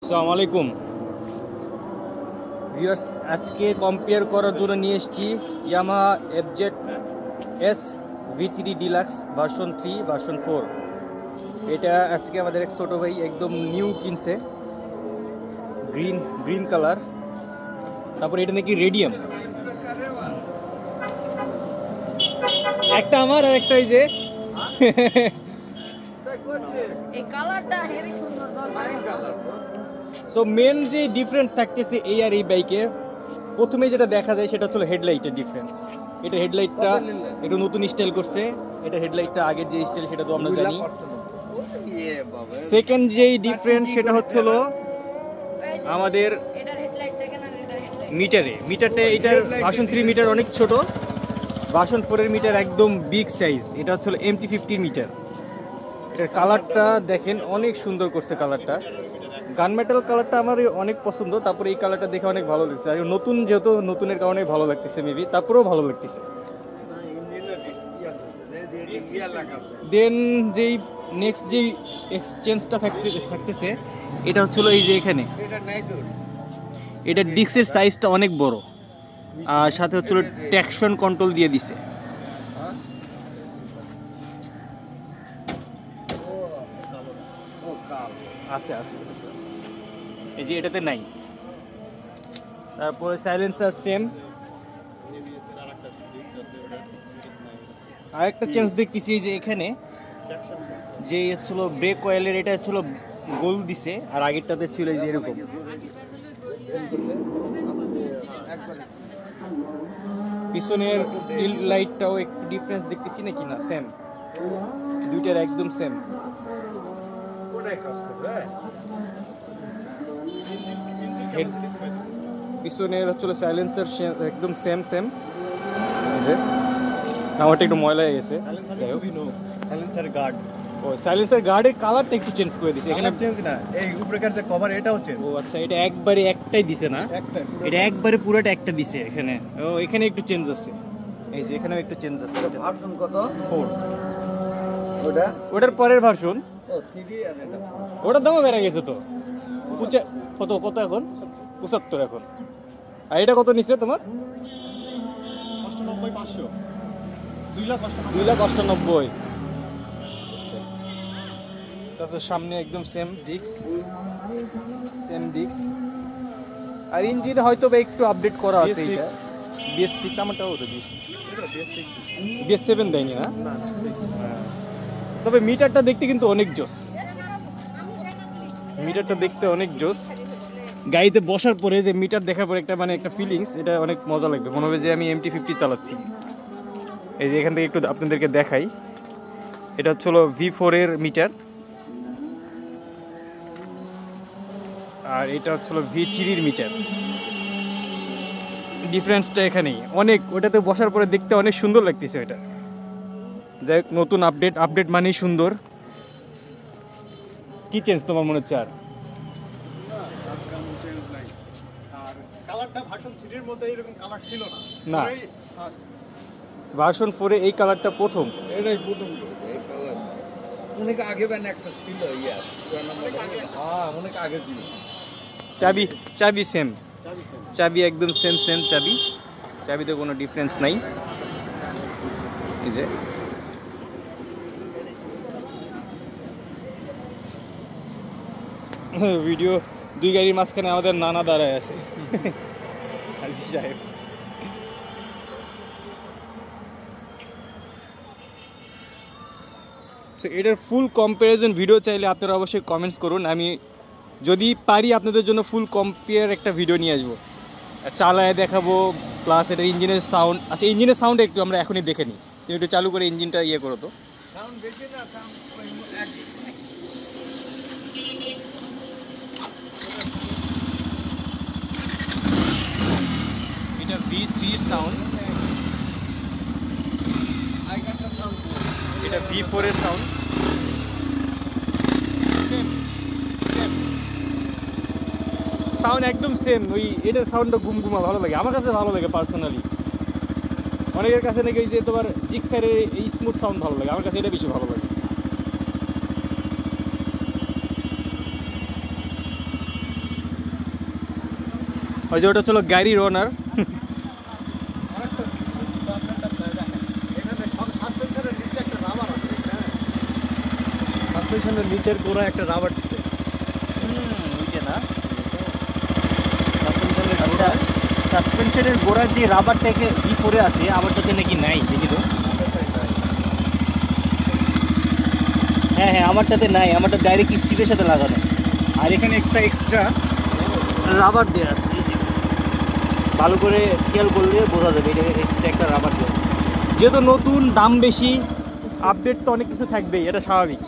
আসসালামু আলাইকুম ভিউয়ার্স, আজকে কম্পেয়ার করার জন্য নিয়ে এসেছি Yamaha FZ S V3 deluxe version 3 version 4। এটা আজকে আমাদের এক ছোটো ভাই একদম নিউ কিনছে, গ্রিন কালার। তারপর এটা নাকি রেডিয়াম, একটা আমার আর একটা এই যে এই কালারটা হেভি সুন্দর কালার। সো মেন যে ডিফারেন্স থাকতেছে এই আর এই বাইকে, প্রথমে যেটা দেখা যায় সেটা হচ্ছে হেডলাইটের ডিফারেন্স। এটা হেডলাইটটা একটু নতুন স্টাইল করছে, এটা হেডলাইটটা আগের যে স্টাইল সেটা তো আমরা জানি। সেকেন্ড যেই ডিফারেন্স সেটা হচ্ছে আমাদের এটার হেডলাইটটা কেন এটার হেডলাইট মিটারটা এটার ভার্সন 3 মিটার অনেক ছোট, ভার্সন 4 এর মিটার একদম বিগ সাইজ। এটা হচ্ছে MT50 মিটার। এটার কালারটা দেখেন অনেক সুন্দর করছে কালারটা, গান মেটাল কালারটা আমার অনেক পছন্দ। তারপরে এই কালারটা দেখে অনেক ভালো লাগছে, আর নতুন যেহেতু নতুনের কারণে ভালো লাগতেছে মেবি, তারপরেও ভালো লাগতেছে। দেন যেই নেক্সট যেই এক্সচেঞ্জটা থাকতেছে এটা হচ্ছিল এই যে এখানে এটা ডিস্কের সাইজটা অনেক বড়, আর সাথে হচ্ছিল ট্র্যাকশন কন্ট্রোল দিয়ে দিছে। আছে এই যে এটাতে নাই। তারপরে সাইলেন্সার সেম, আরেকটা চেঞ্জ দেখতেছি যে এখানে যে হচ্ছিল ব্রেক কয়েলের এটা হচ্ছিল গোল দিছে, আর আগেরটাতে ছিল এই যে এরকম। পিছনের টিল লাইটটাও একটু ডিফারেন্স দেখতেছি নাকি না, সেম, দুইটার একদম সেম। পিছনের হচ্ছিল সাইলেন্সার একদম সেম আমারটা একটু ময়লা হয়ে গেছে। সাইলেন্সার গার্ড, ও সাইলেন্সার গার্ডের কালারটা একটু চেঞ্জ করে দিছে এখানে। চেঞ্জ না, এই উপরেকার যে কভার এটাও চেঞ্জ। ও আচ্ছা, এটা একবারে একটাই দিছে না, এটা একবারে পুরোটা একটা দিছে এখানে। ও এখানে একটু চেঞ্জ আছে, এই যে এখানেও একটু চেঞ্জ আছে। ভার্সন কত? 4। ওটা ওটার পরের ভার্সন, ও 3 আর এটা ওটার দামও বেড়ে গেছে তো। কত এখন? 75 এখন। আর এটা কত নিচ্ছে তোমার? 95,500, 2,98,000। তারপর সামনে একদম সেম ডিস্ক, আর ইঞ্জিন হয়তো বা একটু আপডেট করা আছে। এটা BS6, আমারটাও তো BS7 দেয়নি না। তবে মিটারটা দেখতে কিন্তু অনেক জোস, মিটারটা দেখতে অনেক জোস। গাড়িতে বসার পরে যে মিটার দেখার পরে একটা একটা ফিলিংস, এটা অনেক মজা লাগবে, মনে হবে যে আমি MT50 চালাচ্ছি। এই যে এখান থেকে একটু আপনাদেরকে দেখাই, এটা হচ্ছিল V4 এর মিটার, আর এটা হচ্ছিল V3 এর মিটার। ডিফারেন্সটা এখানেই অনেক, ওটাতে বসার পরে দেখতে অনেক সুন্দর লাগতেছে। এটা যাই হোক, নতুন আপডেট মানেই সুন্দর। কি চেঞ্জ তোমার মনে হচ্ছে? আর কালারটা ভার্সন 3 এর মধ্যে এরকম কালার ছিল না, এই ফার্স্ট ভার্সন 4 এ এই কালারটা প্রথম। এটাই প্রথম এই কালার। অনেক আগে ব্যান একটা ছিল অনেক আগে ছিল। চাবি সেম, চাবি একদম সেম চাবিতে কোনো ডিফারেন্স নাই। এই যে ভিডিও, দুই গাড়ির মাঝখানে আমাদের নানা দাঁড়ায় আছে, হাজি সাহেব। এটার ফুল কম্প্যারিজন ভিডিও চাইলে আপনারা অবশ্যই কমেন্টস করুন, আমি যদি পারি আপনাদের জন্য ফুল কম্পেয়ার একটা ভিডিও নিয়ে আসবো, চালায় দেখাবো, প্লাস এটার ইঞ্জিনের সাউন্ড। আচ্ছা, ইঞ্জিনের সাউন্ড একটু আমরা এখনই দেখে নিই, তুমি একটু চালু করে ইঞ্জিনটা ইয়ে করো তো। এটা V3 সাউন্ড, এটা V4 এর সাউন্ড। সাউন্ড একদম সেম, ওই এটার সাউন্ডটা ঘুমঘুমা ভালো লাগে, আমার কাছে ভালো লাগে পার্সোনালি। অনেকের কাছে নাকি যে তোমার জিক্সারের এই স্মুথ সাউন্ড ভালো লাগে, আমার কাছে এটা বেশি ভালো লাগে। ওই যে ওটা ছিল গাড়ির ওনার। সাসপেনশনের নিচের গোড়া একটা রাবার দিচ্ছে। ওইটা না, আচ্ছা সাসপেনশনের গোড়ার যে রাবারটাকে ই করে আছে আমারটাতে নাকি নাই, দেখি তো। হ্যাঁ হ্যাঁ, আমারটাতে নাই, আমারটা ডাইরেক্ট স্টিকের সাথে লাগানো। আর এখানে একটা এক্সট্রা রাবার দেওয়া আছে, এই যে ভালো করে খেয়াল করলে বোঝা যাবে এটা এক্সট্রা একটা রাবার দেওয়া আছে। যেহেতু নতুন, দাম বেশি, আপডেট তো অনেক কিছু থাকবেই, এটা স্বাভাবিক।